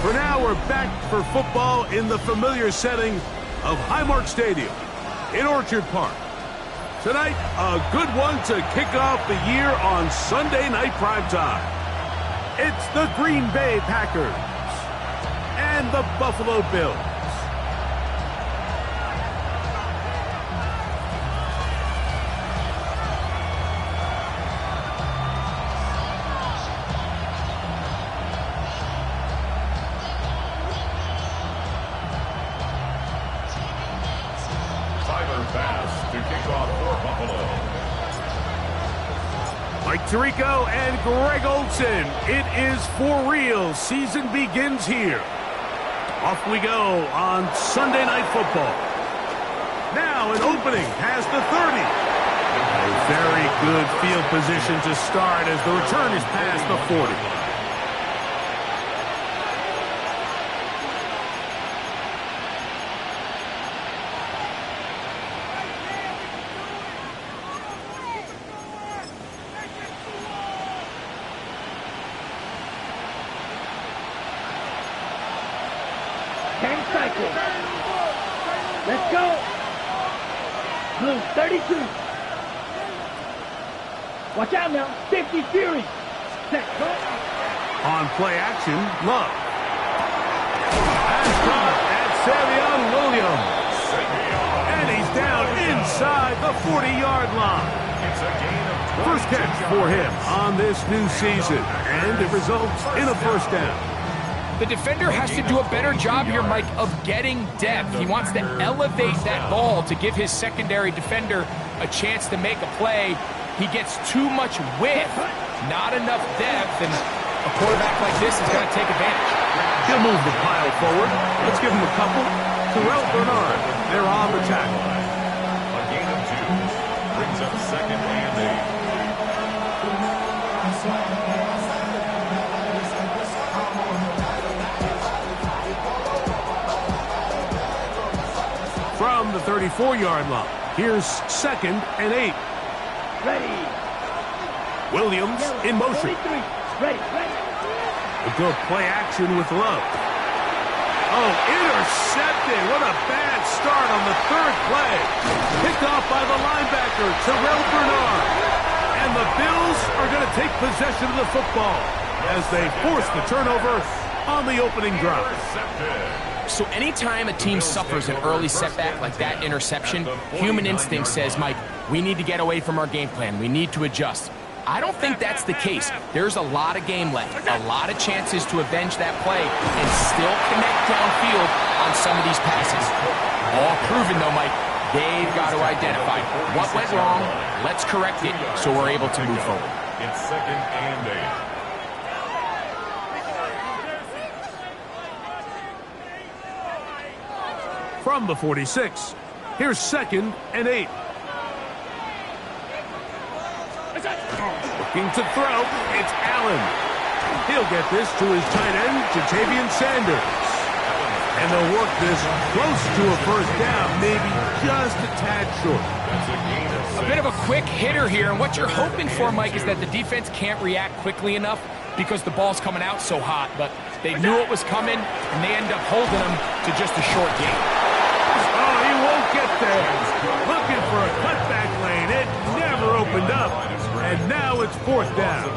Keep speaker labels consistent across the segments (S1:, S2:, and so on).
S1: For now, we're back for football in the familiar setting of Highmark Stadium in Orchard Park. Tonight, a good one to kick off the year on Sunday Night Primetime. It's the Green Bay Packers and the Buffalo Bills. Mike Tirico and Greg Olsen. It is for real. Season begins here. Off we go on Sunday Night Football. Now an opening past the 30. A very good field position to start as the return is past the 40.
S2: Let's go. Blue 32. Watch out now. 50 Fury. Set. Go.
S1: On play action, Love. Pass caught at Savion Williams. And he's down inside the 40-yard line. First catch for him on this new season. And it results in a first down.
S3: The defender has to do a better job here, Mike, of getting depth. He wants to elevate that ball to give his secondary defender a chance to make a play. He gets too much width, not enough depth, and a quarterback like this is going to take advantage.
S1: He'll move the pile forward. Let's give him a couple. Terrell Bernard, they're on the tackle.
S4: A gain of 2 brings up second and 8.
S1: From the 34-yard line, here's second and 8.
S2: Ready.
S1: Williams in motion.
S2: 43. Ready.
S1: A good play action with Love. Oh, intercepted. What a bad start on the third play. Picked off by the linebacker, Terrell Bernard. And the Bills are going to take possession of the football as they force the turnover on the opening drive.
S3: So anytime a team suffers an early setback like that interception, human instinct says, Mike, we need to get away from our game plan. We need to adjust. I don't think that's the case. There's a lot of game left, a lot of chances to avenge that play and still connect downfield on some of these passes. All proven, though, Mike. They've got to identify what went wrong. Let's correct it so we're able to move forward.
S4: It's second and 8.
S1: From the 46, here's second and 8. Looking to throw, it's Allen. He'll get this to his tight end, Jatavian Sanders. And they'll work this close to a first down, maybe just a tad short.
S3: A bit of a quick hitter here, and what you're hoping for, Mike, is that the defense can't react quickly enough because the ball's coming out so hot, but they knew it was coming, and they end up holding them to just a short gain.
S1: Oh, he won't get there. Looking for a cutback lane. It never opened up, and now it's fourth down.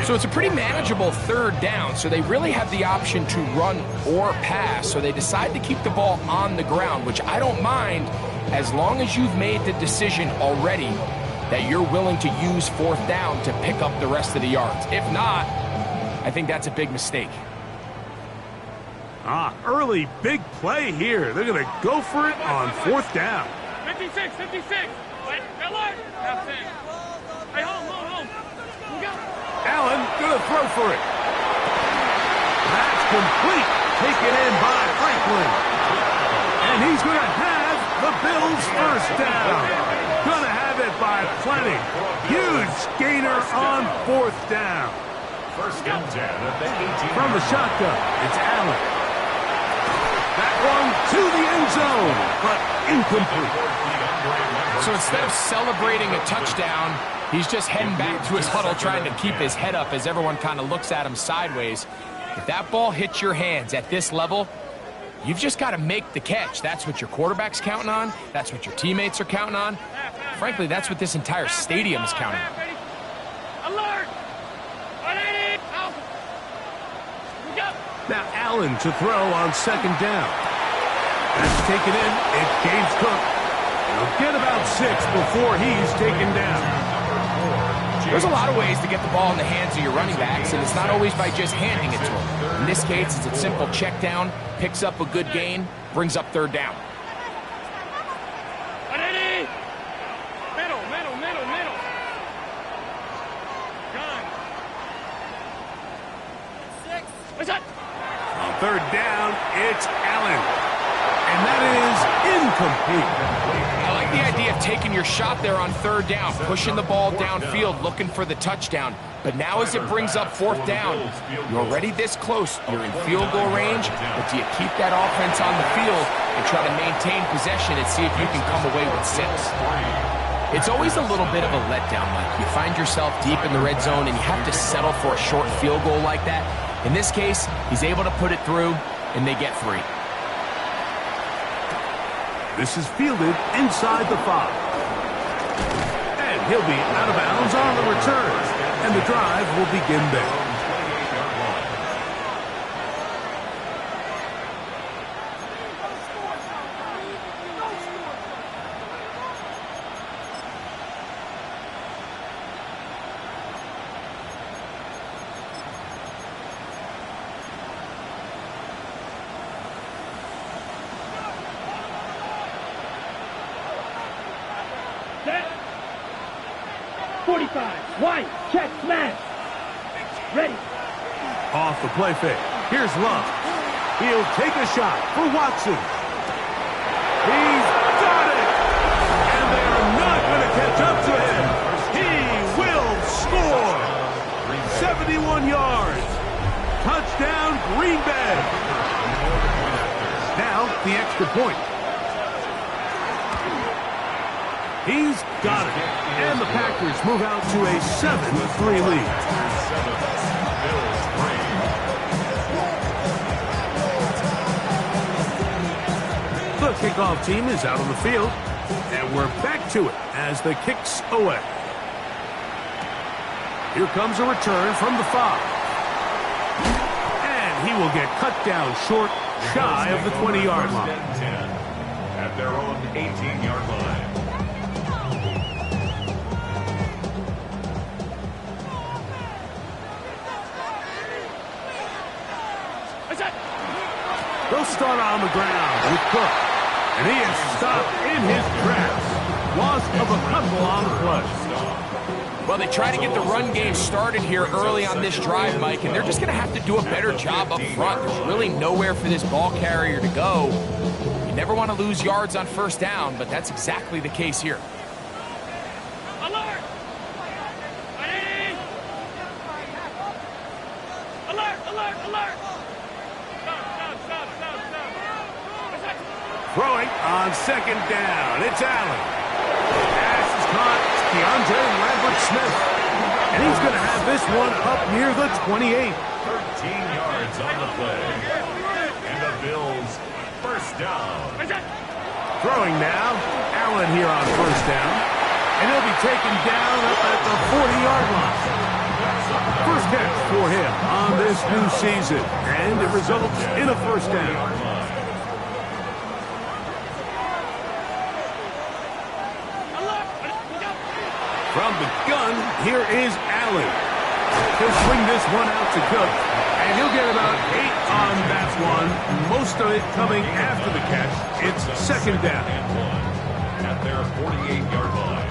S3: So it's a pretty manageable third down, so they really have the option to run or pass, so they decide to keep the ball on the ground, which I don't mind as long as you've made the decision already that you're willing to use fourth down to pick up the rest of the yards. If not, I think that's a big mistake.
S1: Early big play here. They're going to go for it on fourth down.
S5: 56. Wait, Miller. That's it. Hey, home. Go.
S1: Allen going to throw for it. That's complete. Taken in by Franklin. And he's going to have the Bills first down. Going to have it by plenty. Huge gainer on fourth down.
S4: First and 10 at the 18.
S1: From the shotgun, it's Allen. That one to the end zone, but incomplete.
S3: So instead of celebrating a touchdown, he's just heading back to his huddle trying to keep his head up as everyone kind of looks at him sideways. If that ball hits your hands at this level, you've just got to make the catch. That's what your quarterback's counting on. That's what your teammates are counting on. Frankly, that's what this entire stadium is counting on.
S5: Alert! 180! Out! We go!
S1: Now Allen to throw on second down. That's taken in. It's James Cook. He'll get about 6 before he's taken down.
S3: There's a lot of ways to get the ball in the hands of your running backs, and it's not always by just handing it to them. In this case, it's a simple check down, picks up a good gain, brings up third down.
S5: 180! Middle, middle, middle, middle. Gun. 6. What's that?
S1: On third down, it's Allen. And that is incomplete.
S3: I like the idea of taking your shot there on third down, pushing the ball downfield, looking for the touchdown. But now as it brings up fourth down, you're already this close. You're in field goal range, but do you keep that offense on the field and try to maintain possession and see if you can come away with 6? It's always a little bit of a letdown, Mike. You find yourself deep in the red zone and you have to settle for a short field goal like that. In this case, he's able to put it through, and they get 3.
S1: This is fielded inside the 5. And he'll be out of bounds on the return. And the drive will begin there.
S2: Set. 45. White. Check. Smash. Ready.
S1: Off the play fake. Here's Love. He'll take a shot for Watson. He's got it! And they are not going to catch up to him. He will score! 71 yards. Touchdown, Green Bay. Now, the extra point. He's got it. And the Packers move out to a 7-3 lead. The kickoff team is out on the field. And we're back to it as the kick's away. Here comes a return from the 5. And he will get cut down short, shy of the 20-yard line.
S4: At their own 18-yard line.
S1: They'll start on the ground with Cook. And he is stopped in his tracks. Loss of a couple on the play.
S3: Well, they try to get the run game started here early on this drive, Mike, and they're just going to have to do a better job up front. There's really nowhere for this ball carrier to go. You never want to lose yards on first down, but that's exactly the case here.
S5: Alert! 180! Alert, alert, alert!
S1: Throwing on second down. It's Allen. Pass is caught. It's DeAndre Lambert-Smith. And he's going to have this one up near the 28.
S4: 13 yards on the play. And the Bills first down.
S1: Throwing now. Allen here on first down. And he'll be taken down at the 40-yard line. First catch for him on this new season. And it results in a first down. From the gun, here is Allen. He'll swing this one out to Cook, and he'll get about 8 on that one. Most of it coming after the catch. It's second down.
S4: At their 48-yard line.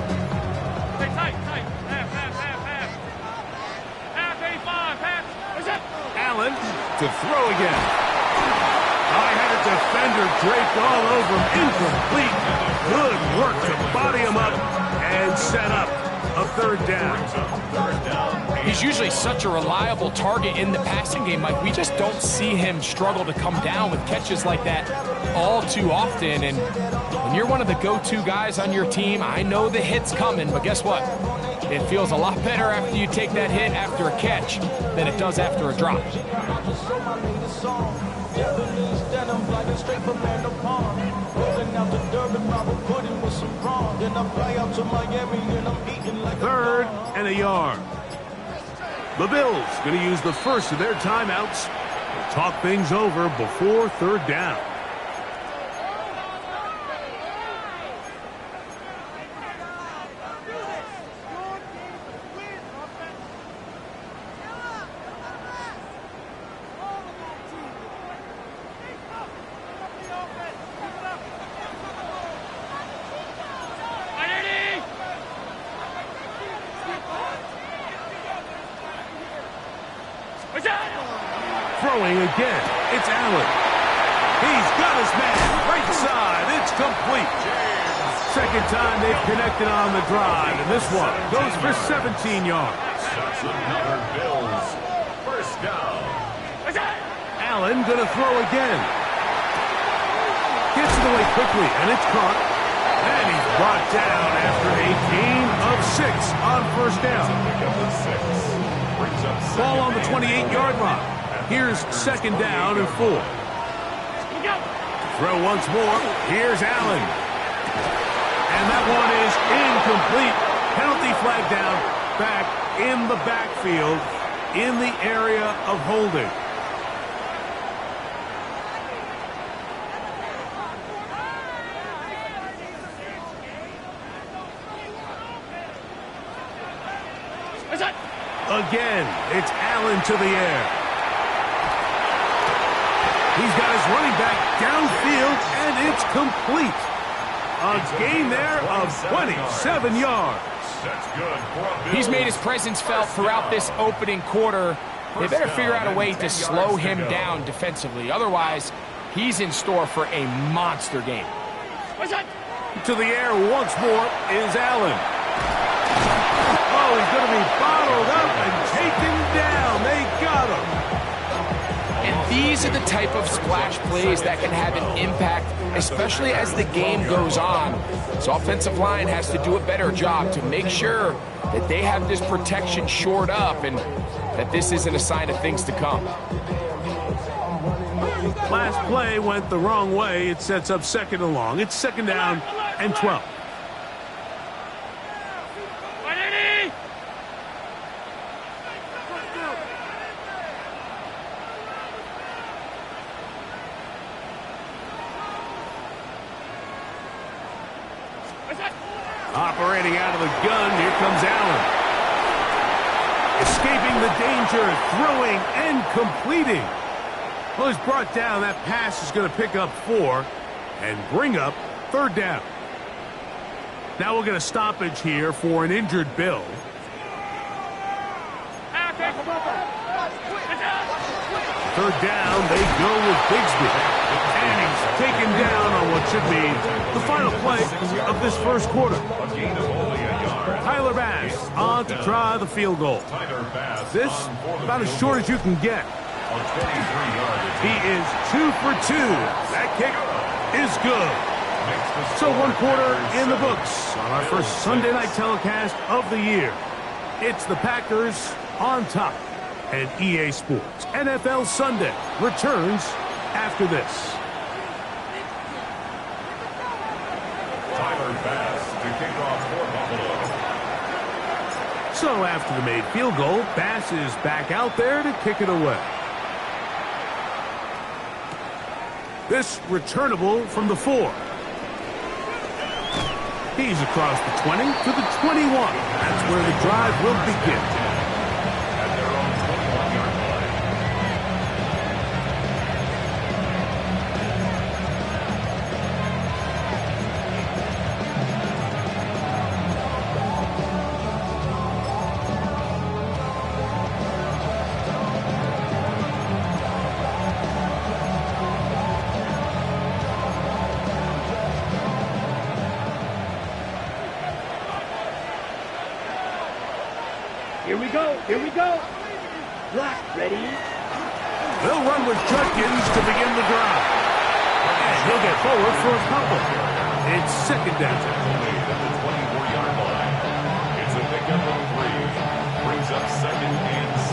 S5: Stay tight, tight. Half, half, half, half. Half 85, half. What's that?
S1: Allen to throw again. I had a defender draped all over him. Incomplete. Good work to body him up and set up a third down.
S3: He's usually such a reliable target in the passing game, Mike. We just don't see him struggle to come down with catches like that all too often. And when you're one of the go-to guys on your team, I know the hit's coming, but guess what? It feels a lot better after you take that hit after a catch than it does after a drop.
S1: Third and a yard. The Bills going to use the first of their timeouts to talk things over before third down. Throwing again, it's Allen. He's got his man, right side, it's complete. Second time they've connected on the drive, and this one goes for 17 yards.
S4: That's another Bills first down.
S1: Allen gonna throw again. Gets it away quickly, and it's caught. And he's brought down after a gain of 6 on first down. Ball on the 28-yard line. Here's second down and 4. Throw once more. Here's Allen. And that one is incomplete. Penalty flag down. Back in the backfield in the area of holding. Again, it's Allen to the air. He's got his running back downfield, and it's complete. A gain there of 27 yards.
S4: That's good for a Bills.
S3: He's made his presence felt throughout this opening quarter. They better figure out a way to slow him down defensively. Otherwise, he's in store for a monster game.
S1: To the air once more is Allen. Oh, he's going to be bottled up and taken down. They got him.
S3: And these are the type of splash plays that can have an impact, especially as the game goes on. So offensive line has to do a better job to make sure that they have this protection shored up and that this isn't a sign of things to come.
S1: Last play went the wrong way. It sets up second and long. It's second down and 12. Operating out of the gun, here comes Allen. Escaping the danger, throwing and completing. Well, he's brought down. That pass is going to pick up 4 and bring up third down. Now we'll get a stoppage here for an injured Bill. Third down, they go with Bigsby. And he's taken down on what should be the final play of this first quarter.
S4: A gain of only a yard.
S1: Tyler Bass on to try the field goal.
S4: Tyler Bass
S1: This about as short as you can get.
S4: on 23-yard.
S1: He is 2 for 2. That kick is good. So one quarter in the books on our first Sunday night telecast of the year. It's the Packers on top. And EA Sports NFL Sunday returns after this.
S4: Tyler Bass to kick off for Buffalo.
S1: So after the made field goal, Bass is back out there to kick it away. This returnable from the 4. He's across the 20 to the 21. That's where the drive will begin.
S4: At their own 21-yard line.
S2: Here we go. Here we go. Lock, ready?
S1: They'll run with Judkins to begin the drive. And he'll get forward for a couple. It's second down.
S4: At the 24-yard line. It's a pickup pickup of 3 brings up 2nd and 7.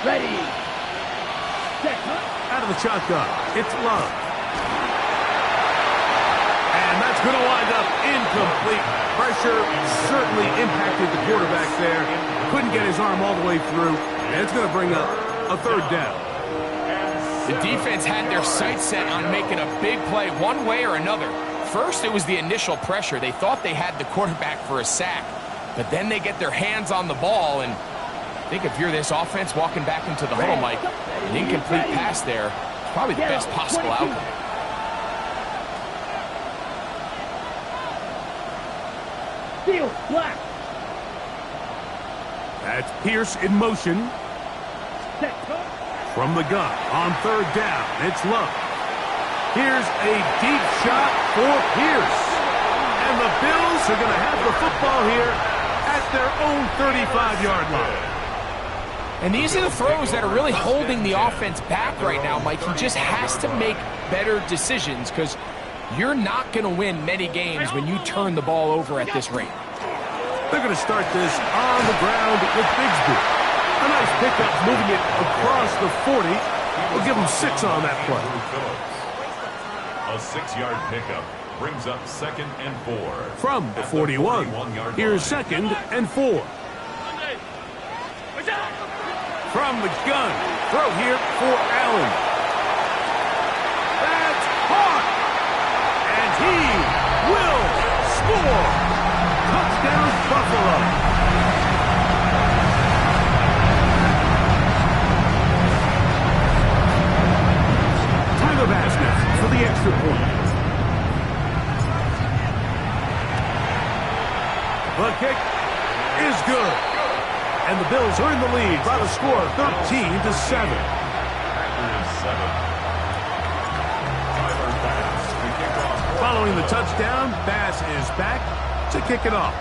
S2: Ready. Set.
S1: Out of the shotgun, it's Love. And that's going to wind up incomplete. Pressure certainly impacted the quarterback there. Couldn't get his arm all the way through. And it's going to bring up a 3rd down.
S3: The defense had their sights set on making a big play one way or another. First, it was the initial pressure. They thought they had the quarterback for a sack. But then they get their hands on the ball, and I think if you're this offense walking back into the huddle, Mike, an incomplete pass there is probably the best possible outcome.
S2: Field, black.
S1: That's Pierce in motion.
S2: Set.
S1: From the gun on 3rd down, it's Love. Here's a deep shot for Pierce. And the Bills are going to have the football here at their own 35-yard line.
S3: And these are the throws that are really holding the offense back right now, Mike. He just has to make better decisions because you're not going to win many games when you turn the ball over at this rate.
S1: They're going to start this on the ground with Bigsby. A nice pickup moving it across the 40. We'll give him 6 on that play.
S4: A 6-yard pickup brings up 2nd and 4.
S1: From the 41, here's 2nd and 4. From the gun, throw here for Allen. That's caught. And he will score. Touchdown, Buffalo. Tyler Basket for the extra point. The kick is good. And the Bills are in the lead by the score of 13-7. Following the touchdown, Bass is back to kick it off.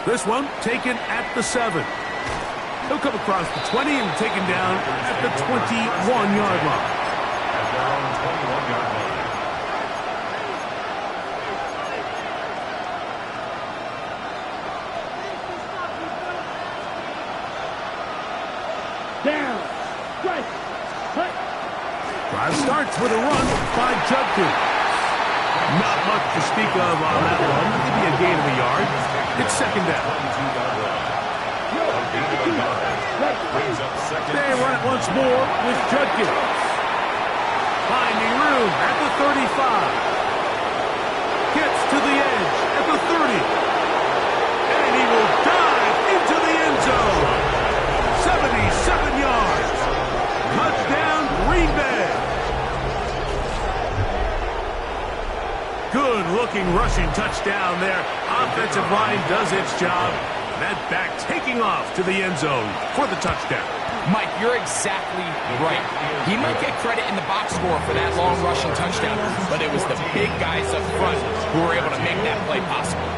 S1: This one taken at the 7. He'll come across the 20 and taken down at the 21-yard line.
S4: At their own 21-yard line.
S2: Down. Strike. Cut.
S1: Drive starts with a run by Judkins. Not much to speak of on that one. Maybe a gain of a yard. It's 2nd down. They run it once more with Judkins. Finding room at the 35. Gets to the edge at the 30. And he will dive into the end zone. 77 yards. Touchdown, Green Bay. Good-looking rushing touchdown there. Offensive line does its job. That back taking off to the end zone for the touchdown.
S3: Mike, you're exactly right. He might get credit in the box score for that long rushing touchdown, but it was the big guys up front who were able to make that play possible.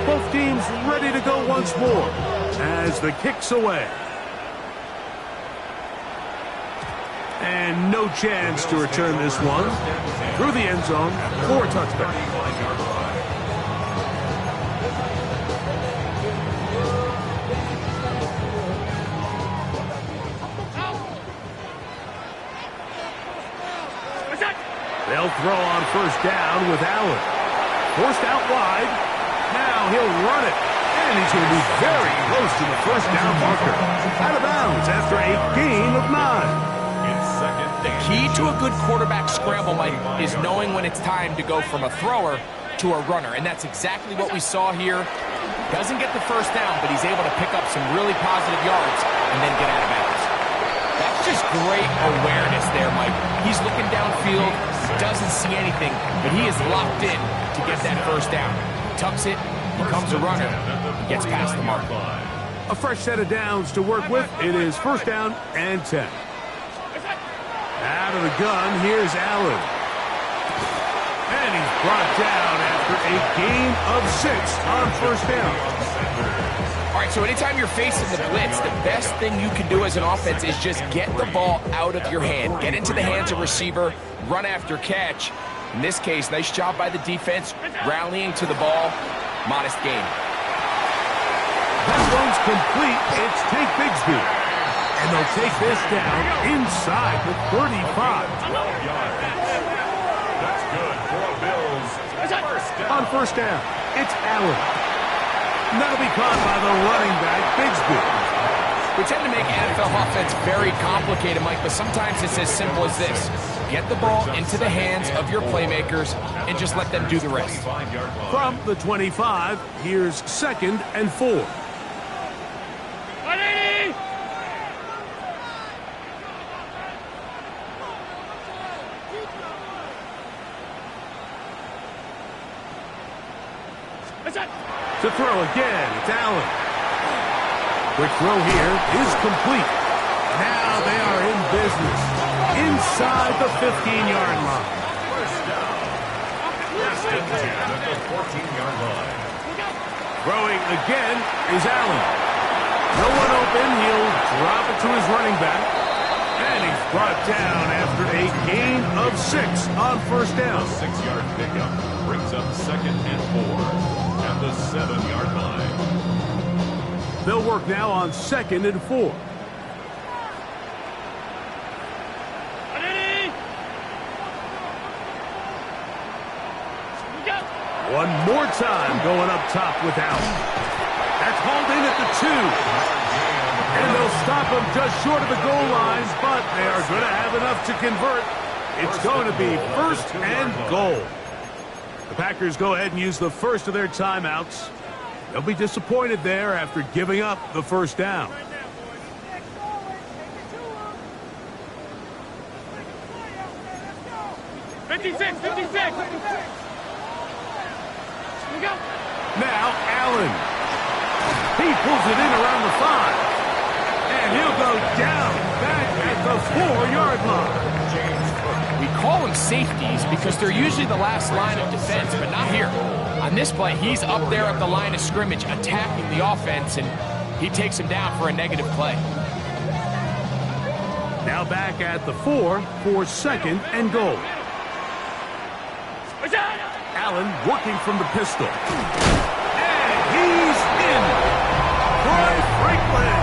S1: Both teams ready to go once more as the kick's away. And no chance to return this one through the end zone for a touchdown. They'll throw on 1st down with Allen. Forced out wide. Now he'll run it. And he's going to be very close to the 1st down marker. Out of bounds after a gain of 9.
S3: The key to a good quarterback scramble, Mike, is knowing when it's time to go from a thrower to a runner. And that's exactly what we saw here. Doesn't get the 1st down, but he's able to pick up some really positive yards and then get out of bounds. That's just great awareness there, Mike. He's looking downfield, doesn't see anything, but he is locked in to get that 1st down. Tucks it, becomes a runner, and gets past the mark.
S1: A fresh set of downs to work with. It is first down and 10. Out of the gun, here's Allen. And he's brought down after a gain of 6 on first down.
S3: All right, so anytime you're facing the blitz, the best thing you can do as an offense is just get the ball out of your hand. Get into the hands of receiver, run after catch. In this case, nice job by the defense, rallying to the ball. Modest gain.
S1: That one's complete. It's Take Bigsby. And they'll take this down inside the 35.
S4: 12 yards. That's good for Bills. First down.
S1: On first down, it's Allen. And that'll be caught by the running back, Bigsby.
S3: We tend to make NFL offense very complicated, Mike, but sometimes it's as simple as this. Get the ball into the hands of your playmakers and just let them do the rest.
S1: From the 25, here's 2nd and 4.
S5: 180!
S1: To throw again, it's Allen. Quick throw here is complete. Now they are in business. Inside the 15-yard line.
S4: First down. First and 10 at the 14-yard line.
S1: Throwing again is Allen. No one open. He'll drop it to his running back. And he's brought down after a gain of 6 on first down.
S4: A 6-yard pickup brings up 2nd and 4 at the 7-yard line.
S1: They'll work now on 2nd and 4.
S5: 180!
S1: One more time going up top with Allen. That's hauled in at the 2. And they'll stop him just short of the goal line, but they are going to have enough to convert. It's going to be first and goal. The Packers go ahead and use the first of their timeouts. They'll be disappointed there after giving up the first down.
S5: Fifty-six!
S1: Now Allen. He pulls it in around the 5. And he'll go down back at the 4-yard line.
S3: We call them safeties because they're usually the last line of defense, but not here. On this play, he's up there at the line of scrimmage attacking the offense, and he takes him down for a negative play.
S1: Now back at the 4 for 2nd and goal. Allen working from the pistol. And he's in. Troy Franklin.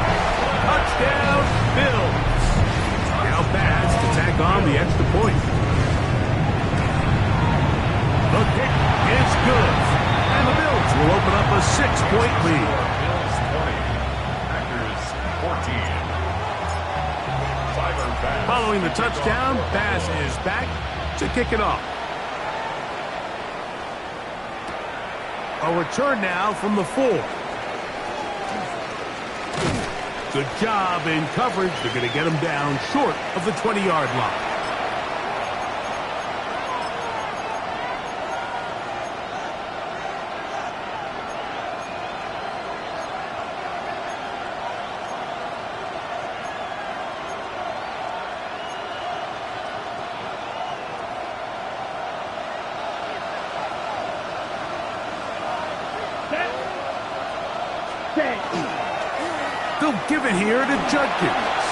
S1: Touchdown, Bills. Now pass to tack on the extra point. The kick is good. And the Bills will open up a 6-point lead.
S4: Bills 20. Packers 14. Fiver pass.
S1: Following the touchdown, pass is back to kick it off. A return now from the 4. Good job in coverage. They're going to get him down short of the 20-yard line. They'll give it here to Judkins.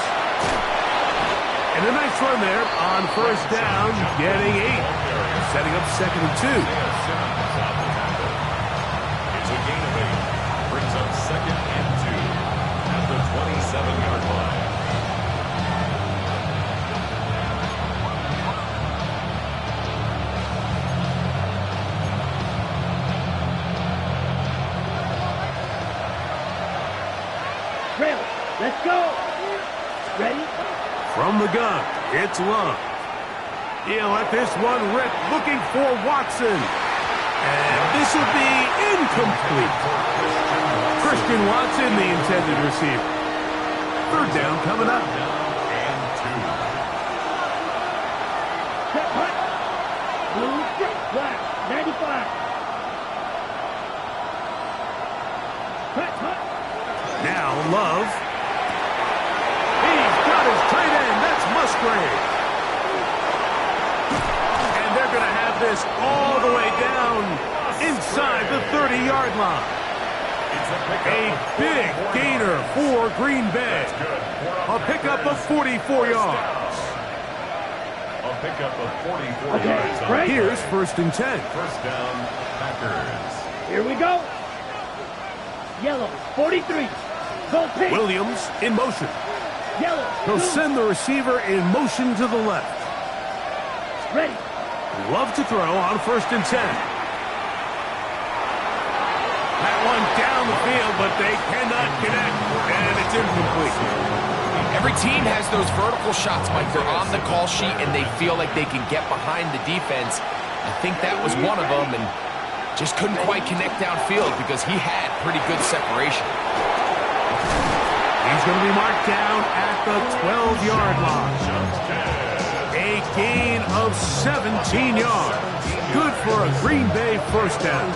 S1: And a nice run there on first down, getting 8. Setting up 2nd and 2.
S4: It's a gain of 8. Brings up 2nd and 2 at the 27-yard line.
S2: Let's go. Ready?
S1: From the gun, it's Love. He'll let this one rip, looking for Watson. And this will be incomplete. Christian Watson, the intended receiver. Third down coming up.
S4: And 2.
S2: Set punt. Blue, black, 95. Cut.
S1: this all the way down inside the 30-yard line. A big gainer for Green Bay. A pickup of 44 yards.
S4: A pickup of 44 yards.
S2: Right.
S1: Here's 1st and 10.
S4: First down, Packers.
S2: Here we go. Yellow, 43. Go pink.
S1: Williams in motion.
S2: Yellow.
S1: He'll
S2: blue.
S1: send the receiver in motion to the left.
S2: Ready.
S1: Love to throw on 1st and 10. That one down the field, but they cannot connect, and it's incomplete.
S3: Every team has those vertical shots, Mike. They're on the call sheet, and they feel like they can get behind the defense. I think that was one of them, and just couldn't quite connect downfield because he had pretty good separation.
S1: He's going to be marked down at the 12-yard line. A gain of 17 yards. Good for a Green Bay first down.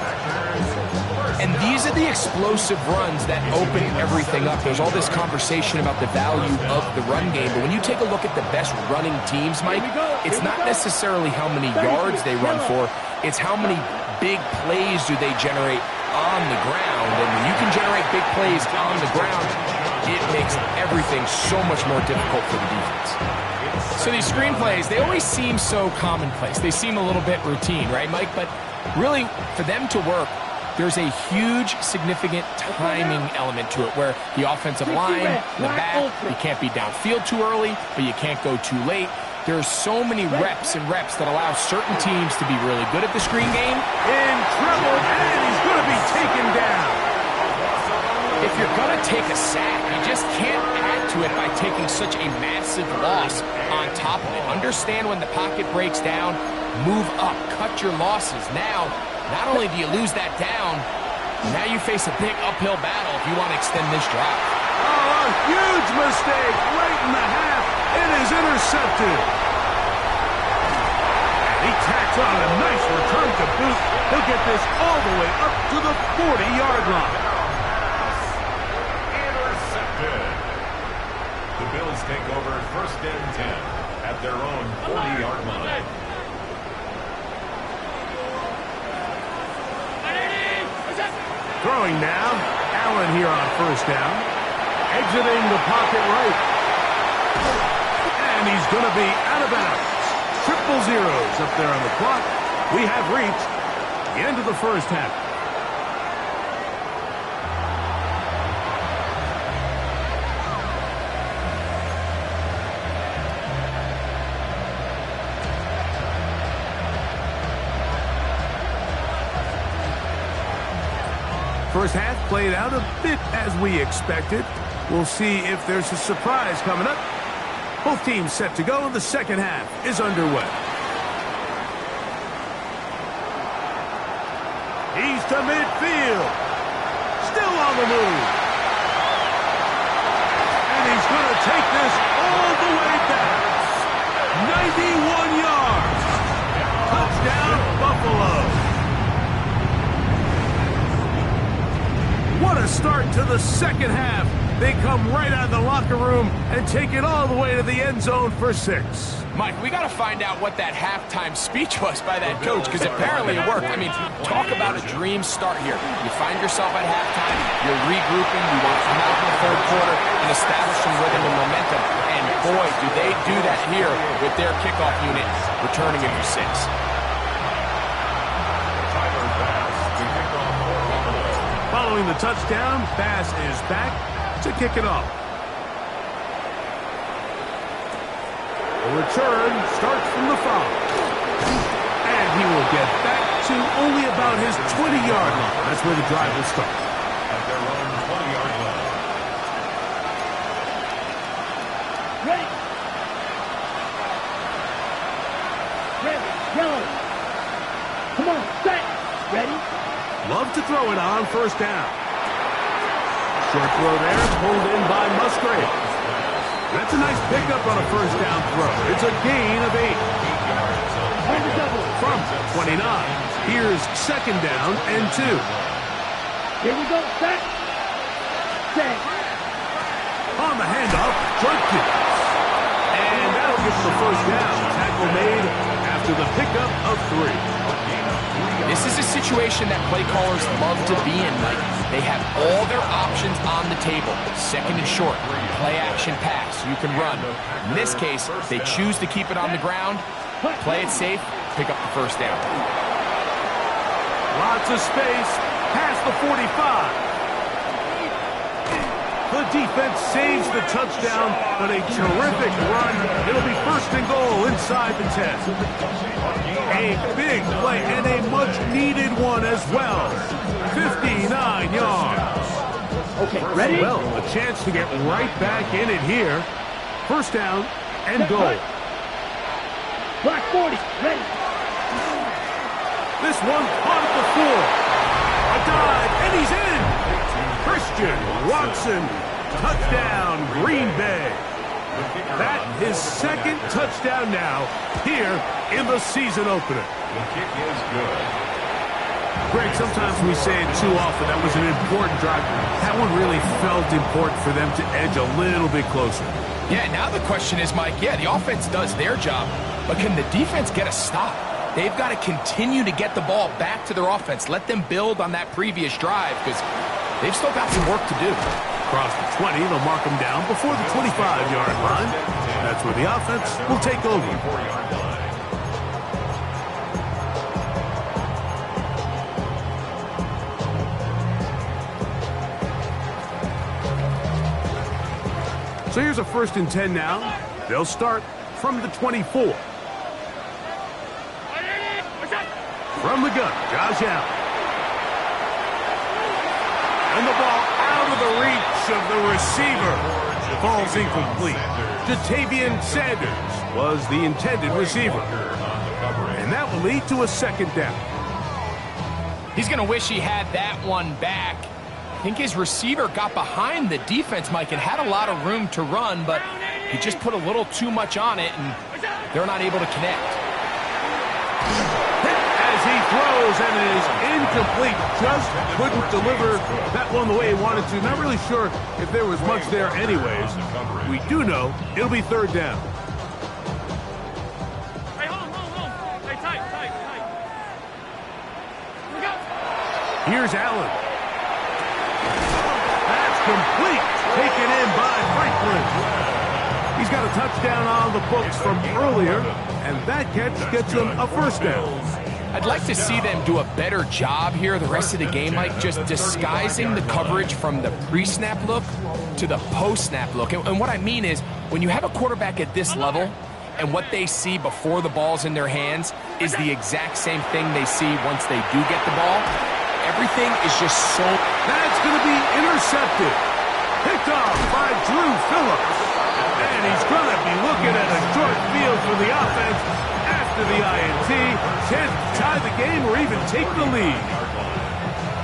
S3: And these are the explosive runs that open everything up. There's all this conversation about the value of the run game, but when you take a look at the best running teams, Mike, it's not necessarily how many yards they run for, it's how many big plays do they generate on the ground. And when you can generate big plays on the ground, it makes everything so much more difficult for the defense. So these screen plays, they always seem so commonplace. They seem a little bit routine, right, Mike? But really, for them to work, there's a huge, significant timing element to it where the offensive line, the back, you can't be downfield too early, but you can't go too late. There's so many reps and reps that allow certain teams to be really good at the screen game.
S1: In trouble, and he's going to be taken down.
S3: If you're going to take a sack, you just can't add to it by taking such a massive loss on top of it. Understand when the pocket breaks down, move up, cut your losses. Now, not only do you lose that down, now you face a big uphill battle if you want to extend this drive.
S1: Oh, a huge mistake late in the half. It is intercepted. And he tacks on a nice return to boot. He'll get this all the way up to the 40-yard line.
S4: Intercepted. The Bills take over 1st and 10 at their own 40-yard line.
S1: Throwing now. Allen here on 1st down. Exiting the pocket right. And he's going to be out of bounds. 000 up there on the clock. We have reached the end of the first half. First half played out a bit as we expected. We'll see if there's a surprise coming up. Both teams set to go, and the second half is underway. He's to midfield. Still on the move. And he's going to take this all the way back. 91 yards. Touchdown, Buffalo. What a start to the second half. They come right out of the locker room and take it all the way to the end zone for 6.
S3: Mike, we got to find out what that halftime speech was by that coach, because apparently it worked. I mean, talk about a dream start here. You find yourself at halftime, you're regrouping, you want to come out in the 3rd quarter and establish some rhythm and momentum. And boy, do they do that here with their kickoff unit returning it for 6.
S1: Following the touchdown, Bass is back to kick it off. The return starts from the 5. And he will get back to only about his 20-yard line. That's where the drive will start.
S4: At their own 20-yard line.
S2: Ready. Ready. Yellow. Come on, set. Ready.
S1: Love to throw it on 1st down. Short throw there, pulled in by Musgrave. That's a nice pickup on a 1st down throw. It's a gain of 8. From 29. Here's 2nd down and 2.
S2: Here we go, set. Set.
S1: On the handoff, Judkins. And that'll give him the 1st down. Tackle made after to the pickup of 3.
S3: This is a situation that play callers love to be in, Mike. They have all their options on the table. Second and short, play action pass, you can run. In this case, they choose to keep it on the ground, play it safe, pick up the first down.
S1: Lots of space, past the 45. The defense saves the touchdown, but a terrific run. It'll be first and goal inside the 10. A big play and a much-needed one as well. 59 yards.
S2: Okay, ready?
S1: Well, a chance to get right back in it here. First down and goal.
S2: Block 40, ready.
S1: This one caught at the floor. A dive, and he's in. Christian Watson, touchdown, Green Bay. That his second touchdown now here in the season opener.
S4: The kick is good.
S1: Greg, sometimes we say it too often. That was an important drive. That one really felt important for them to edge a little bit closer.
S3: Yeah, now the question is, Mike, yeah, the offense does their job, but can the defense get a stop? They've got to continue to get the ball back to their offense. Let them build on that previous drive because they've still got some work to do.
S1: Across the 20, they'll mark them down before the 25-yard line. That's where the offense will take over.
S4: 4-yard line.
S1: So here's a first and 10 now. They'll start from the 24. From the gun, Josh Allen. And the ball out of the reach of the receiver. Falls incomplete. Jatavian Sanders was the intended receiver. And that will lead to a second down.
S3: He's going to wish he had that one back. I think his receiver got behind the defense, Mike, and had a lot of room to run, but he just put a little too much on it, and they're not able to connect.
S1: As he throws, and it is incomplete. Just couldn't deliver that one the way he wanted to. Not really sure if there was much there anyways. We do know it'll be third down.
S5: Hey, hold on. Hey, tight. Here we go.
S1: Here's Allen. That's complete. Taken in by Franklin. He's got a touchdown on the books from earlier, and that catch gets him a first down.
S3: I'd like to see them do a better job here the rest of the game, Mike, just disguising the coverage from the pre-snap look to the post-snap look. And what I mean is, when you have a quarterback at this level, and what they see before the ball's in their hands is the exact same thing they see once they do get the ball, everything is just so...
S1: That's going to be intercepted. Picked off by Drew Phillips. And he's going to be looking at a short field for the offense after the INT. Chance to tie the game or even take the lead.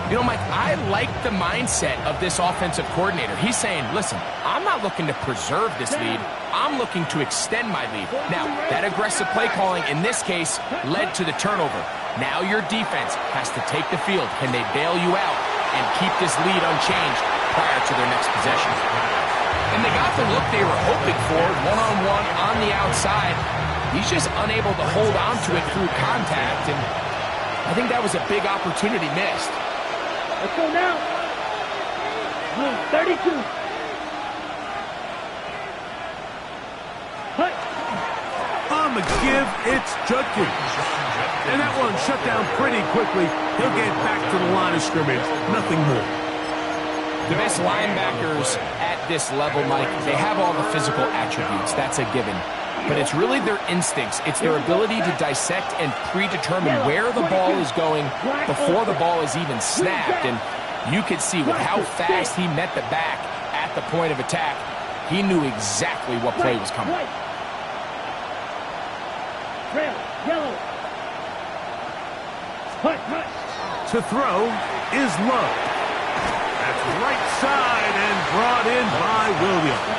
S3: You know, Mike, I like the mindset of this offensive coordinator. He's saying, listen, I'm not looking to preserve this lead. I'm looking to extend my lead. Now, that aggressive play calling in this case led to the turnover. Now your defense has to take the field. Can they bail you out and keep this lead unchanged prior to their next possession? And they got the look they were hoping for, one-on-one on the outside. He's just unable to hold on to it through contact, and I think that was a big opportunity missed.
S2: Let's go now. 32. Hut.
S1: On the give, it's Judkins. And that one shut down pretty quickly. He'll get back to the line of scrimmage. Nothing more.
S3: The best linebackers at this level, Mike, they have all the physical attributes. That's a given. But it's really their instincts. It's their ability to dissect and predetermine where the ball is going before the ball is even snapped. And you could see with how fast he met the back at the point of attack, he knew exactly what play was coming.
S2: Trail, yellow. Hut.
S1: To throw is Love. That's right side and brought in by Williams.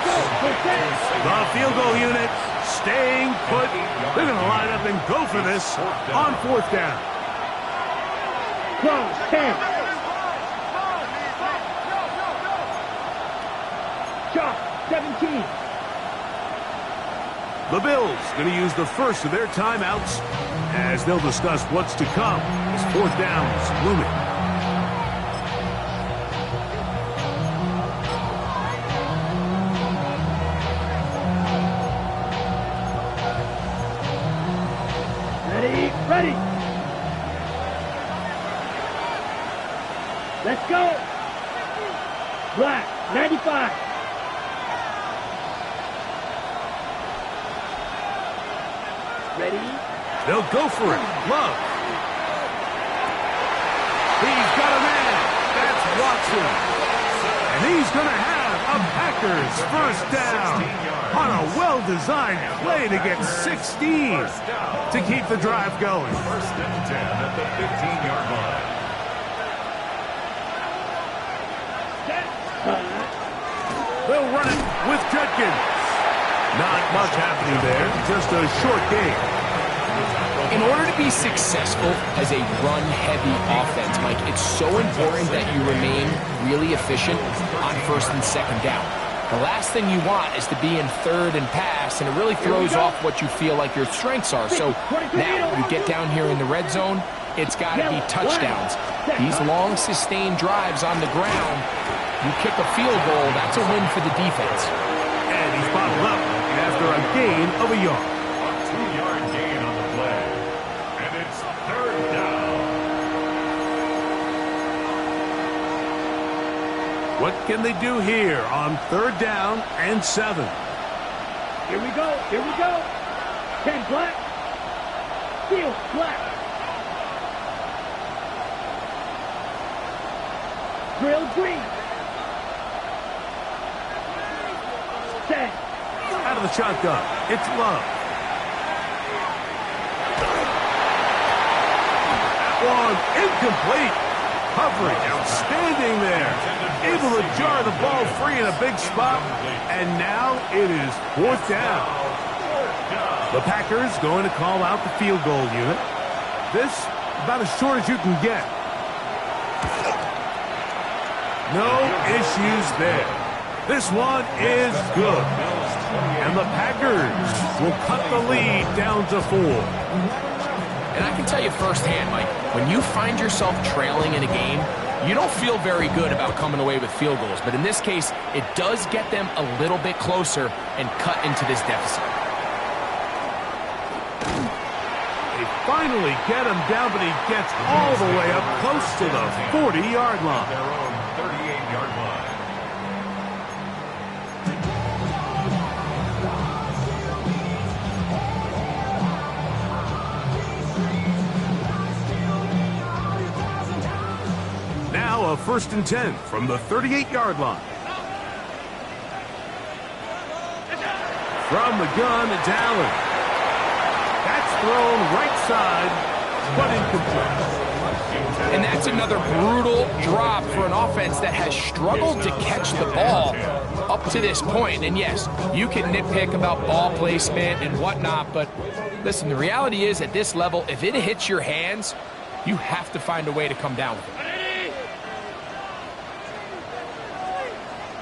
S1: The field goal unit staying put. They're going to line up and go for this on fourth down.
S2: Close, 10. Chalk, 17.
S1: The Bills going to use the first of their timeouts as they'll discuss what's to come as fourth downs looming.
S2: Ready. Let's go. Black, 95. Ready?
S1: They'll go for it. Love. He's got a man. That's Watson. And he's going to have a Packers first down on a well-designed play to get 16 to keep the drive going.
S4: First and 10 at the 15-yard line.
S1: They'll run it with Judkins. Not much happening there, just a short game.
S3: In order to be successful as a run-heavy offense, Mike, it's so important that you remain really efficient on first and second down. The last thing you want is to be in third and pass, and it really throws off what you feel like your strengths are. So now you get down here in the red zone, it's got to be touchdowns. These long, sustained drives on the ground, you kick a field goal, that's a win for the defense.
S1: And he's bottled up after a gain of a yard.
S4: A 2-yard gain on the play. And it's third down.
S1: What can they do here on third down and 7?
S2: Here we go. 10 black. Field black. Drill green. 10.
S1: Out of the shotgun, it's Love. That one incomplete. Coverage outstanding there. Able to jar the ball free in a big spot. And now it is fourth down. The Packers going to call out the field goal unit. This about as short as you can get. No issues there. This one is good. And the Packers will cut the lead down to 4.
S3: And I can tell you firsthand, Mike, when you find yourself trailing in a game, you don't feel very good about coming away with field goals. But in this case, it does get them a little bit closer and cut into this deficit.
S1: They finally get him down, but he gets all the way up close to the 40-yard line.
S4: Their own 38-yard line.
S1: Now a first and 10 from the 38-yard line. From the gun, it's Allen. That's thrown right side, but incomplete.
S3: And that's another brutal drop for an offense that has struggled to catch the ball up to this point. And yes, you can nitpick about ball placement and whatnot, but listen, the reality is at this level, if it hits your hands, you have to find a way to come down with it.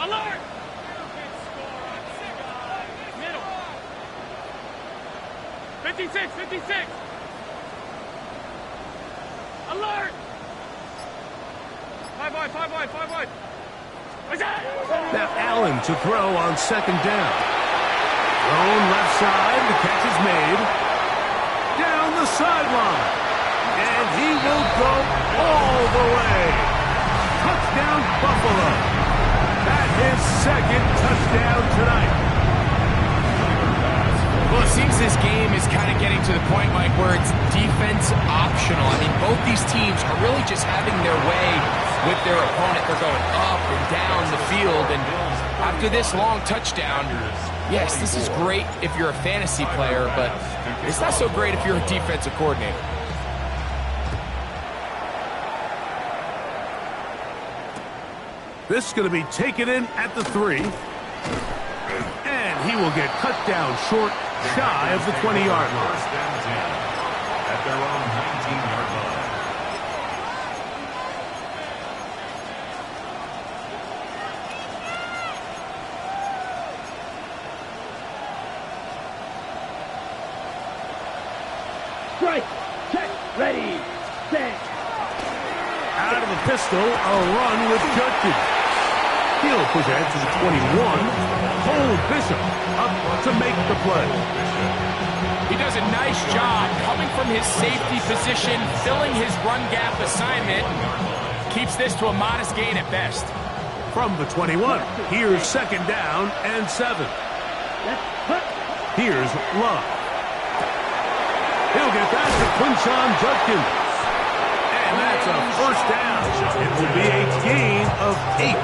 S5: Alert! 56. Alert! 5 wide. What's that?
S1: Now Allen to throw on second down. Thrown left side, the catch is made. Down the sideline. And he will go all the way. Touchdown Buffalo. That's his second touchdown tonight.
S3: Well, it seems this game is kind of getting to the point, Mike, where it's defense optional. I mean, both these teams are really just having their way with their opponent. They're going up and down the field, and after this long touchdown, yes, this is great if you're a fantasy player, but it's not so great if you're a defensive coordinator.
S1: This is going to be taken in at the 3. And he will get cut down short, shy of the 20-yard line.
S4: First and 10 at their own 19-yard line.
S2: Strike. Check. Ready. Set.
S1: Out of the pistol, a run with Judkins. He'll push ahead to the 21. Cole Bishop up to make the play.
S3: He does a nice job coming from his safety position, filling his run gap assignment. Keeps this to a modest gain at best.
S1: From the 21, here's second down and 7. Here's Love. He'll get that to Quinshon Judkins. And that's a first down. It will be a gain of 8.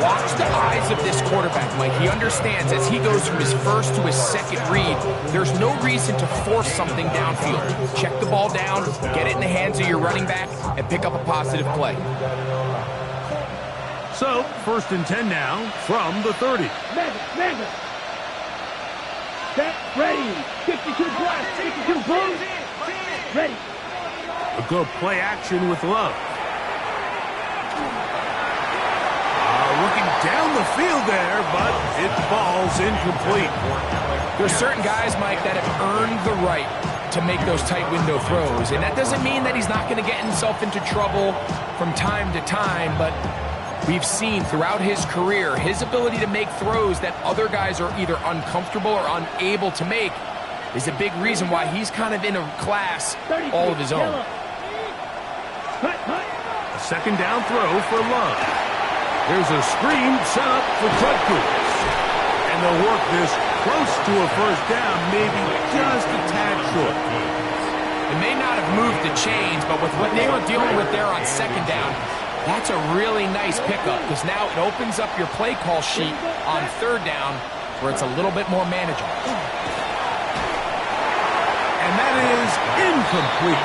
S3: Watch the eyes of this quarterback, Mike. He understands as he goes from his first to his second read, there's no reason to force something downfield. Check the ball down, get it in the hands of your running back, and pick up a positive play.
S1: So, first and 10 now from the 30.
S2: Mega. Set. Ready. 52 blast. 52 boom. Ready.
S1: A good play action with Love. Looking down the field there, but it falls incomplete.
S3: There's certain guys, Mike, that have earned the right to make those tight window throws. And that doesn't mean that he's not going to get himself into trouble from time to time, but we've seen throughout his career his ability to make throws that other guys are either uncomfortable or unable to make is a big reason why he's kind of in a class all of his own.
S1: A second down throw for Love. There's a screen set up for Judkins. And they'll work this close to a first down, maybe just a tad short.
S3: It may not have moved the chains, but with what they were dealing with there on second down, that's a really nice pickup because now it opens up your play call sheet on third down where it's a little bit more manageable.
S1: And that is incomplete.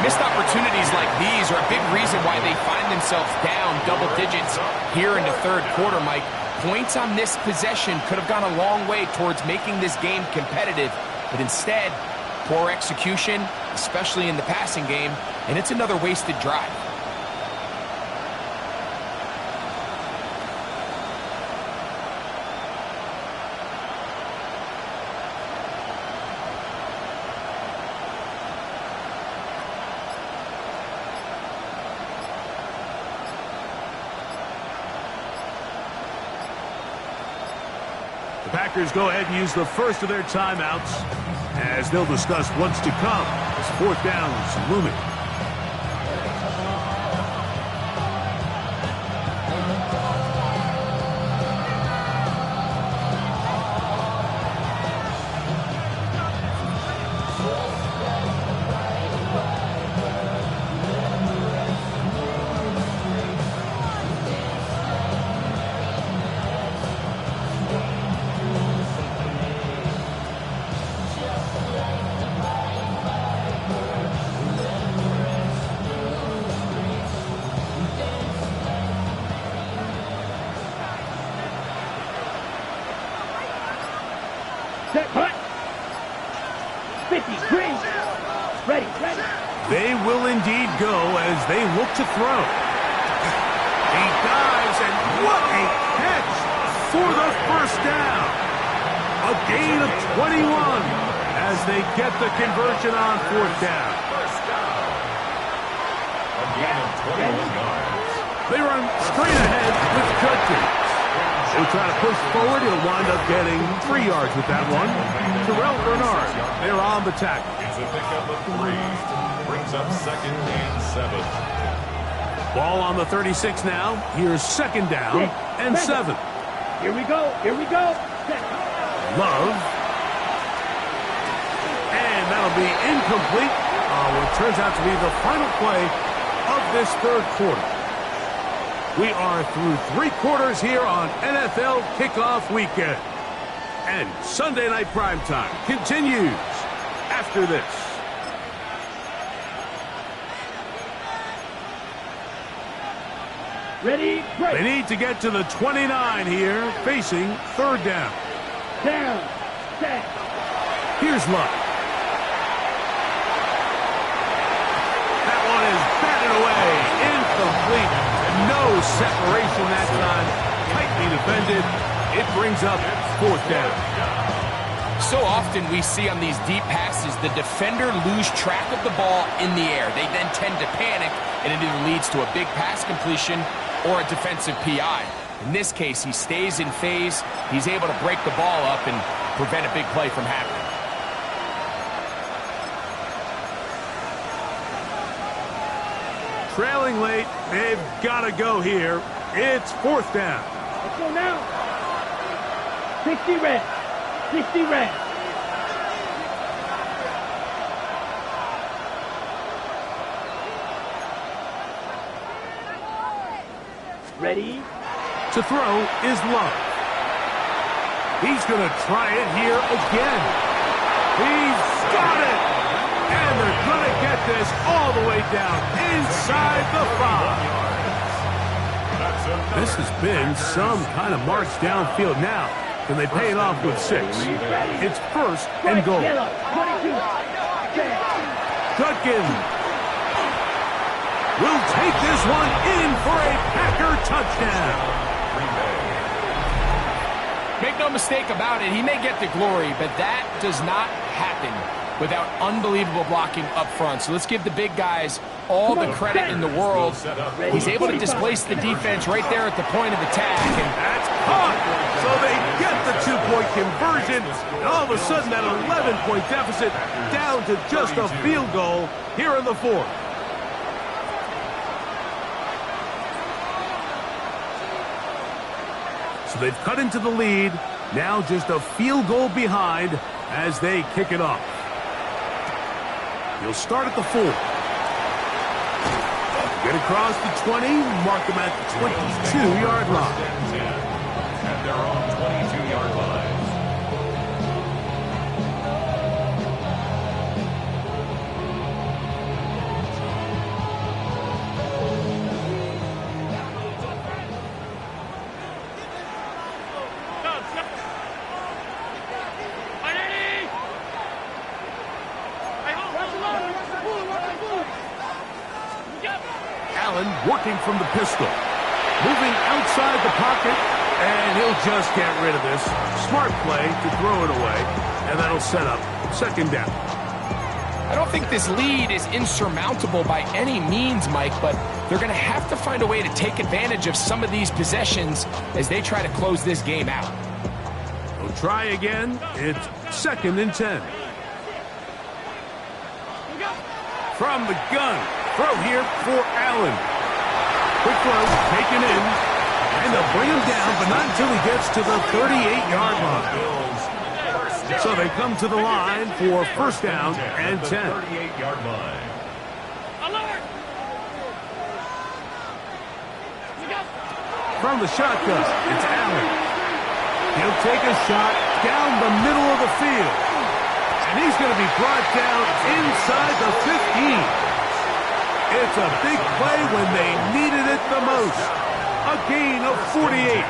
S3: Missed opportunities like these are a big reason why they find themselves down double digits here in the third quarter, Mike. Points on this possession could have gone a long way towards making this game competitive, but instead, poor execution, especially in the passing game, and it's another wasted drive.
S1: The Packers go ahead and use the first of their timeouts as they'll discuss what's to come as fourth down's looming.
S2: Set. Hut. 50. Green. Ready.
S1: They will indeed go as they look to throw. He dives, and what a catch for the first down. A gain of 21 as they get the conversion on fourth down.
S4: A gain of 21 yards.
S1: They run straight ahead with Judkins. He'll try to push forward. He'll wind up getting 3 yards with that one. Terrell Bernard, they're on the tackle.
S4: It's a pickup of 3. Brings up second and 7.
S1: Ball on the 36 now. Here's second down and 7.
S2: Here we go. Set.
S1: Love. And that'll be incomplete on what turns out to be the final play of this third quarter. We are through 3 quarters here on NFL Kickoff Weekend. And Sunday Night Primetime continues after this.
S2: Ready. Break.
S1: They need to get to the 29 here, facing third down.
S2: Down. Set.
S1: Here's Luck. That one is batted away. Incomplete. No separation that time. Tightly defended. It brings up fourth down.
S3: So often we see on these deep passes, the defender lose track of the ball in the air. They then tend to panic, and it either leads to a big pass completion or a defensive PI. In this case, he stays in phase. He's able to break the ball up and prevent a big play from happening.
S1: Trailing late, they've got to go here. It's 4th down.
S2: Let's go now. 60 red. 60 red. Ready?
S1: To throw is Love. He's going to try it here again. He's got it! And they're going to get this all the way down inside the 5. This has been some kind of march downfield now. Can they pay it off with 6? It's 1st and goal. Judkins will take this one in for a Packer touchdown.
S3: Make no mistake about it, he may get the glory, but that does not happen without unbelievable blocking up front. So let's give the big guys all the credit in the world. He's able to displace the defense right there at the point of attack. And
S1: that's caught. So they get the 2-point conversion. And all of a sudden, that 11-point deficit down to just a field goal here in the 4th. So they've cut into the lead. Now just a field goal behind as they kick it off. He'll start at the 4. Get across the 20, mark them at the 22-yard line.
S4: And they're on 22-yard line.
S1: Working from the pistol. Moving outside the pocket, and he'll just get rid of this. Smart play to throw it away, and that'll set up 2nd down.
S3: I don't think this lead is insurmountable by any means, Mike, but they're going to have to find a way to take advantage of some of these possessions as they try to close this game out.
S1: They'll try again. It's 2nd and 10. From the gun, throw here for Allen. Quick throw, taken in, and they'll bring him down, but not until he gets to the 38-yard line. So they come to the line for 1st down and 10.
S4: 38-yard line.
S1: From the shotgun, it's Allen. He'll take a shot down the middle of the field. And he's going to be brought down inside the 15. It's a big play when they needed it the most. A gain of 48.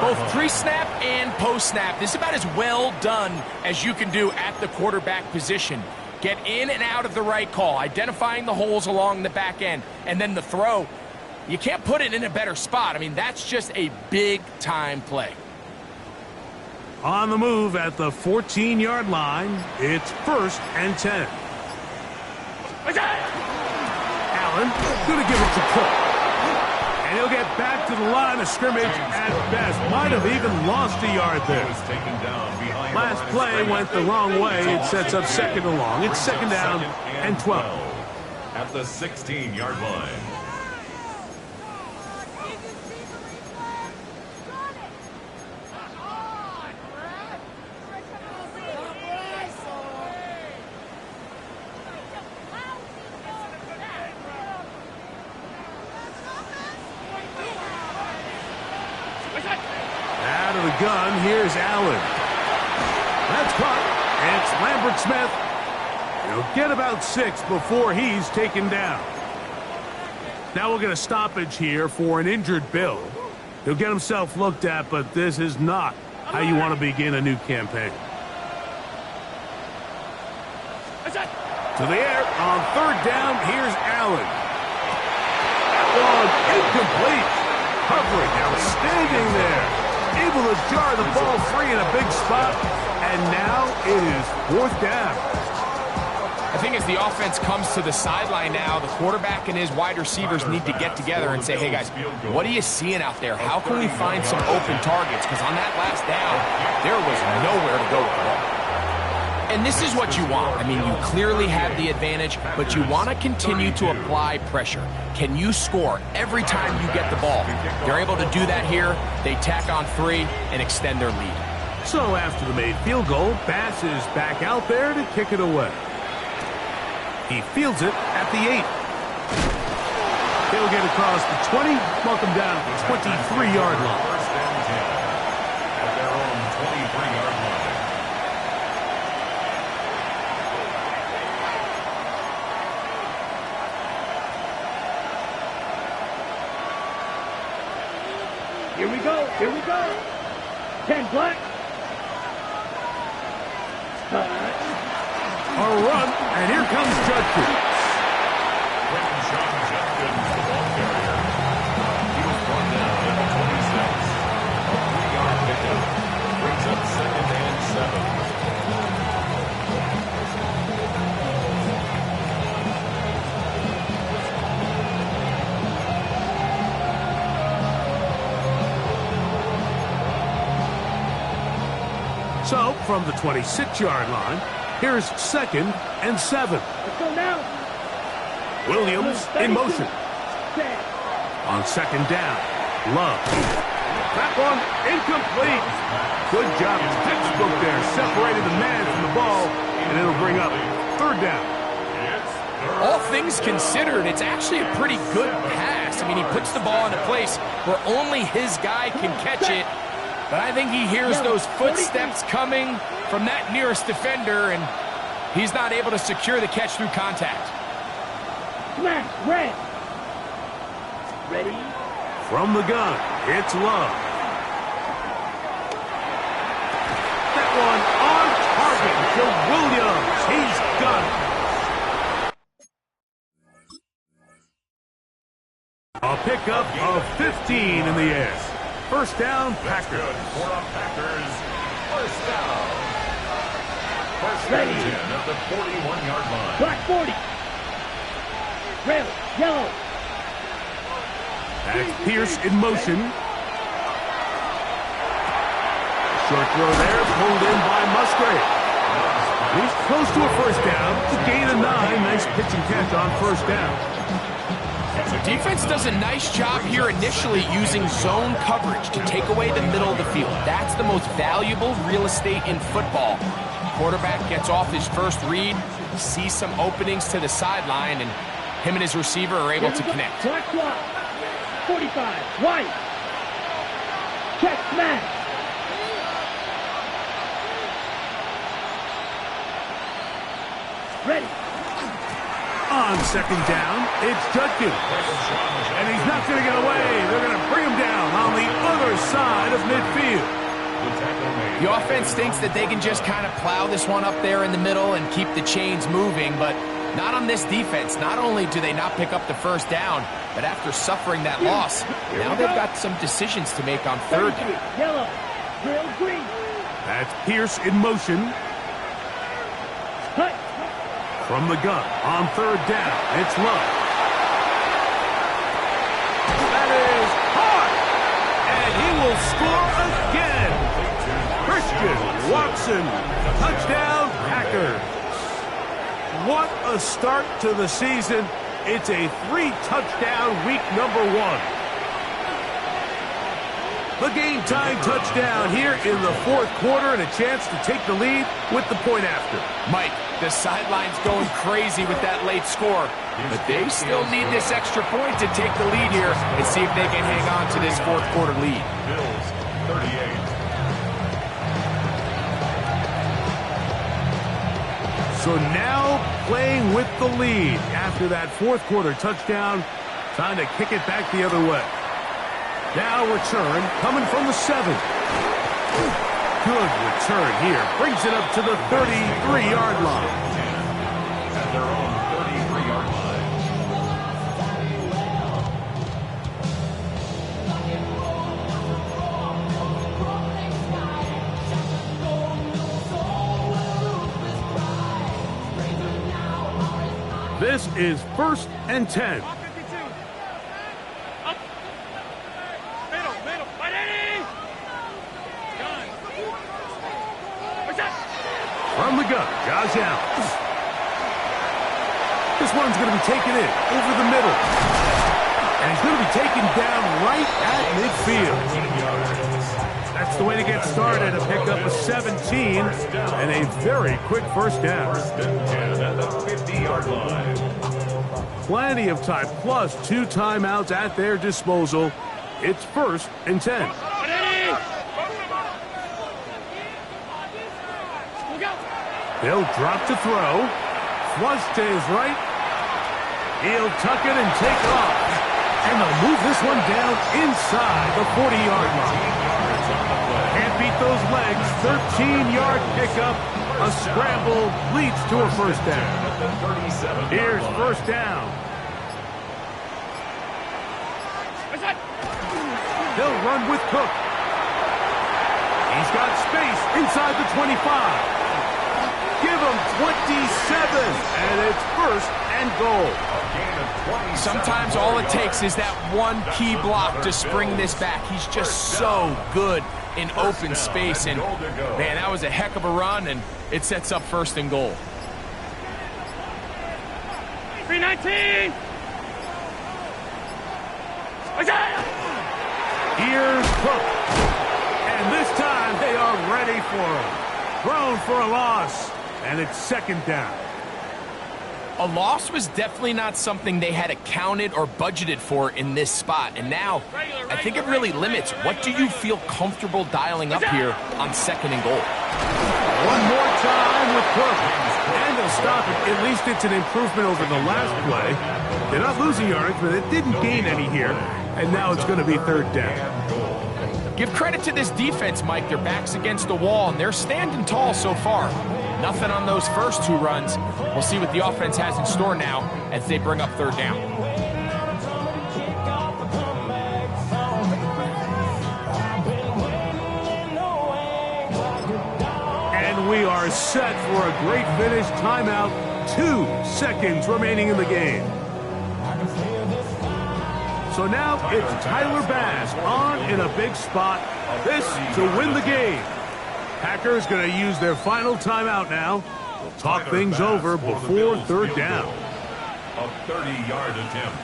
S3: Both pre-snap and post-snap. This is about as well done as you can do at the quarterback position. Get in and out of the right call, identifying the holes along the back end, and then the throw. You can't put it in a better spot. I mean, that's just a big-time play.
S1: On the move at the 14-yard line, it's 1st and 10. Allen going to give it to Cook. And he'll get back to the line of scrimmage at best. Might have even lost a yard there. Last play went the wrong way. It sets up 2nd and long. It's 2nd down and 12.
S4: At the 16-yard line.
S1: Out of the gun, here's Allen. That's caught. It's Lambert Smith. He'll get about 6 before he's taken down. Now we'll get a stoppage here for an injured Bill. He'll get himself looked at, but this is not how you want to begin a new campaign. To the air on 3rd down, here's Allen. That one incomplete. Covering outstanding there. Able to jar the ball free in a big spot, And now it is 4th down.
S3: I think as the offense comes to the sideline now, the quarterback and his wide receivers need to get together and say, hey guys, what are you seeing out there? How can we find some open targets? Because on that last down, there was nowhere to go with the ball. And this is what you want. I mean, you clearly have the advantage, but you want to continue to apply pressure. Can you score every time you get the ball? They're able to do that here. They tack on 3 and extend their lead.
S1: So after the made field goal, Bass is back out there to kick it away. He fields it at the 8. He'll get across the 20, mark him down at the 23-yard line.
S4: First and 10 at their own 23-yard line.
S2: Here we go. Here we go. 10 black.
S1: A run, and here comes Judkins.
S4: When Sean Judkins, the ball carrier, he was brought down at the 26. A 3-yard pickup brings up 2nd and 7.
S1: So, from the 26-yard line, here's 2nd and 7.
S2: Let's go now.
S1: Williams in motion. On 2nd down, Love. That one incomplete. Good job. Textbook there. Separated the man from the ball, and it'll bring up 3rd down.
S3: All things considered, it's actually a pretty good pass. I mean, he puts the ball in a place where only his guy can catch it. But I think he hears those footsteps coming from that nearest defender, and he's not able to secure the catch through contact.
S2: Smash, red. Ready?
S1: From the gun, it's Love. That one on target to Williams. He's got it. A pickup of 15 in the air. First down, Packers.
S4: For the Packers, first down. First
S2: Ready.
S4: and 10 at the 41-yard line.
S2: Black 40. Red, yellow.
S1: That's Pierce in motion. Short throw there, pulled in by Musgrave. He's close to a first down. To gain a 9. Nice pitch and catch on first down.
S3: So defense does a nice job here initially using zone coverage to take away the middle of the field. That's the most valuable real estate in football. Quarterback gets off his first read, sees some openings to the sideline, and him and his receiver are able to connect.
S2: Black block. 45. White. Check smash. Ready.
S1: On 2nd down, it's Judkins. And he's not going to get away. They're going to bring him down on the other side of midfield.
S3: The offense thinks that they can just kind of plow this one up there in the middle and keep the chains moving, but not on this defense. Not only do they not pick up the first down, but after suffering that loss, now they've got some decisions to make on 3rd down.
S2: Yellow. Real green.
S1: That's Pierce in motion.
S2: Cut.
S1: From the gun, on 3rd down, it's Love. That is hard, and he will score again. Christian Watson, touchdown Packers. What a start to the season. It's a 3-touchdown week number 1. The game-time touchdown here in the 4th quarter, and a chance to take the lead with the point after.
S3: Mike, the sideline's going crazy with that late score, but they still need this extra point to take the lead here and see if they can hang on to this 4th quarter lead.
S4: Bills, 38.
S1: So now playing with the lead after that 4th quarter touchdown, trying to kick it back the other way. Now return coming from the 7. Good return here. Brings it up to the 33-yard line.
S4: At their own 33-yard line.
S1: This is 1st and 10.
S5: Off 52. Up. Middle. Ready? Gun. What's that?
S1: From the gun, Josh Allen. This one's going to be taken in over the middle. And he's going to be taken down right at midfield. That's the way to get started, a pickup of 17 and a very quick first down.
S4: At the 50-yard line.
S1: Plenty of time, plus 2 timeouts at their disposal. It's 1st and 10.
S5: Ready? We'll go.
S1: They'll drop to throw. Flush to his right. He'll tuck it and take off. And they'll move this one down inside the 40-yard line. Can't beat those legs. 13-yard pickup. A scramble leads to a first down. Here's first down. They'll run with Cook. He's got space inside the 25. Give him 27, and it's 1st and goal.
S3: Sometimes all it takes is that one key block to spring this back. He's just so good in open space, and man, that was a heck of a run, and it sets up 1st and goal.
S5: 319.
S1: Here's Cook. And this time they are ready for him. Thrown for a loss, and it's 2nd down.
S3: A loss was definitely not something they had accounted or budgeted for in this spot. And now, I think it really limits. What do you feel comfortable dialing up here on 2nd and goal?
S1: One more time with Cook. And they'll stop it. At least it's an improvement over the last play. They're not losing yards, but it didn't gain any here. And now it's going to be 3rd down.
S3: Give credit to this defense, Mike. Their back's against the wall, and they're standing tall so far. Nothing on those first 2 runs. We'll see what the offense has in store now as they bring up 3rd down.
S1: And we are set for a great finish. Timeout. 2 seconds remaining in the game. So now it's Tyler Bass on in a big spot. This to win the game. Packers going to use their final timeout now. We'll talk things over before 3rd down.
S4: A 30-yard attempt.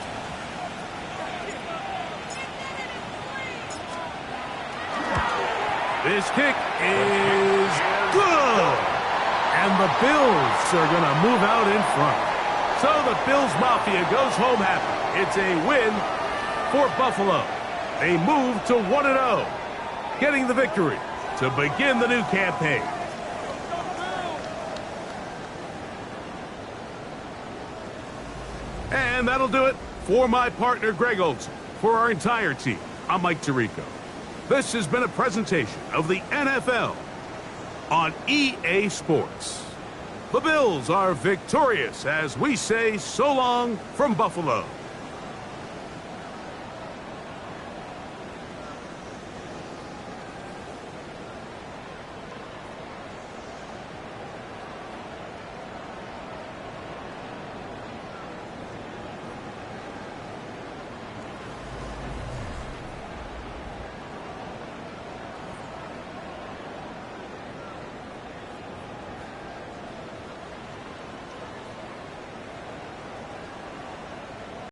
S1: This kick is good. And the Bills are going to move out in front. So the Bills Mafia goes home happy. It's a win for Buffalo. They move to 1-0, getting the victory to begin the new campaign. And that'll do it for my partner, Greg Olson. For our entire team, I'm Mike Tirico. This has been a presentation of the NFL on EA Sports. The Bills are victorious as we say so long from Buffalo.